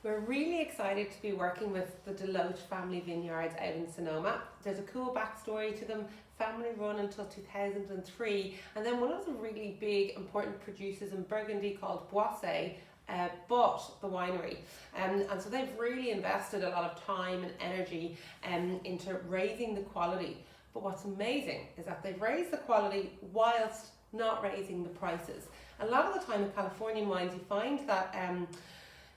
We're really excited to be working with the DeLoach Family vineyards out in Sonoma. There's a cool backstory to them. Family run until 2003, and then one of the really big important producers in Burgundy called Boisset bought the winery, and so they've really invested a lot of time and energy into raising the quality. But what's amazing is that they've raised the quality whilst not raising the prices. A lot of the time in Californian wines you find that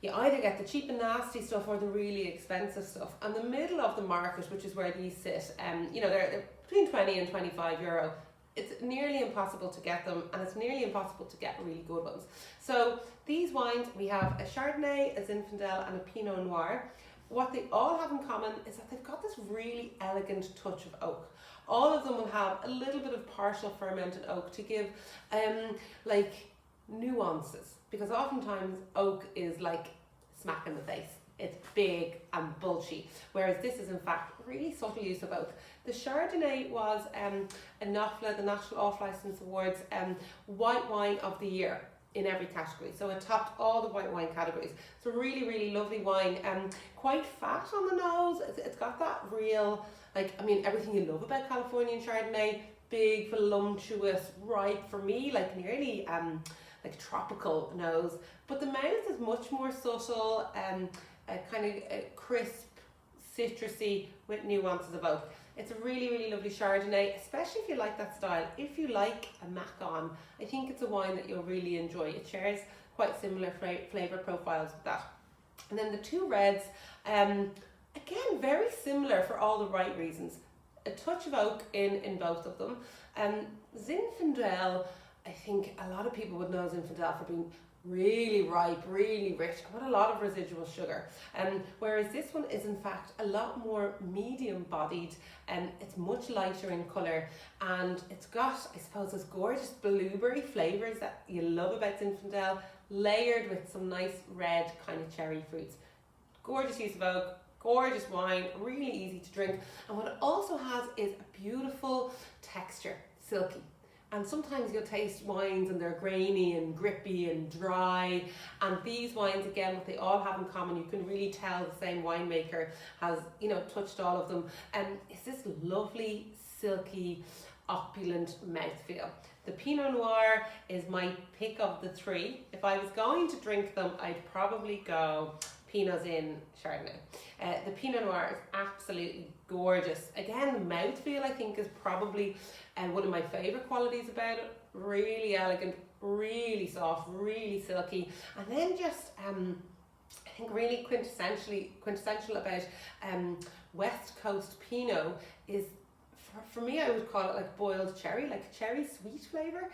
you either get the cheap and nasty stuff or the really expensive stuff. And the middle of the market, which is where these sit, they're between 20 and 25 euro. It's nearly impossible to get them, and it's nearly impossible to get really good ones. So these wines, we have a Chardonnay, a Zinfandel and a Pinot Noir. What they all have in common is that they've got this really elegant touch of oak. All of them will have a little bit of partial fermented oak to give like nuances, because oftentimes oak is like smack in the face. It's big and bulgy, whereas this is in fact really subtle use of oak. The Chardonnay was a NOFLA, the National Off-Licence Awards, White Wine of the Year in every category. So it topped all the white wine categories. It's a really, really lovely wine. Quite fat on the nose. It's got that real, everything you love about Californian Chardonnay. Big, voluptuous, ripe, for me, like nearly like tropical nose. But the mouth is much more subtle, kind of crisp, citrusy with nuances of oak. It's a really, really lovely Chardonnay, especially if you like that style. If you like a Macon, I think it's a wine that you'll really enjoy. It shares quite similar flavour profiles with that. And then the two reds, again, very similar for all the right reasons. A touch of oak in both of them. Zinfandel, I think a lot of people would know Zinfandel for being really ripe, really rich, with a lot of residual sugar. Whereas this one is in fact a lot more medium bodied, and it's much lighter in colour, and it's got, I suppose, those gorgeous blueberry flavours that you love about Zinfandel, layered with some nice red kind of cherry fruits. Gorgeous use of oak, gorgeous wine, really easy to drink. And what it also has is a beautiful texture, silky. And sometimes you'll taste wines and they're grainy and grippy and dry. And these wines, again, what they all have in common, you can really tell the same winemaker has, touched all of them. It's this lovely, silky, opulent mouthfeel. The Pinot Noir is my pick of the three. If I was going to drink them, I'd probably go Pinot in Chardonnay. The Pinot Noir is absolutely gorgeous. Again, the mouthfeel, I think, is probably one of my favourite qualities about it. Really elegant, really soft, really silky, and then just I think really quintessential about West Coast Pinot is, for me, I would call it like boiled cherry, like cherry sweet flavour,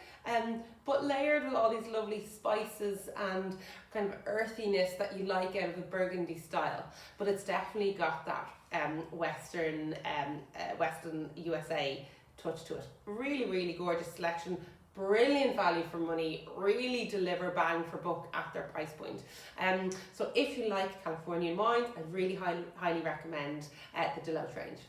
but layered with all these lovely spices and kind of earthiness that you like out of a Burgundy style. But it's definitely got that Western USA touch to it. Really, really gorgeous selection. Brilliant value for money, really deliver bang for buck at their price point. So if you like Californian wines, I really highly recommend the DeLoach range.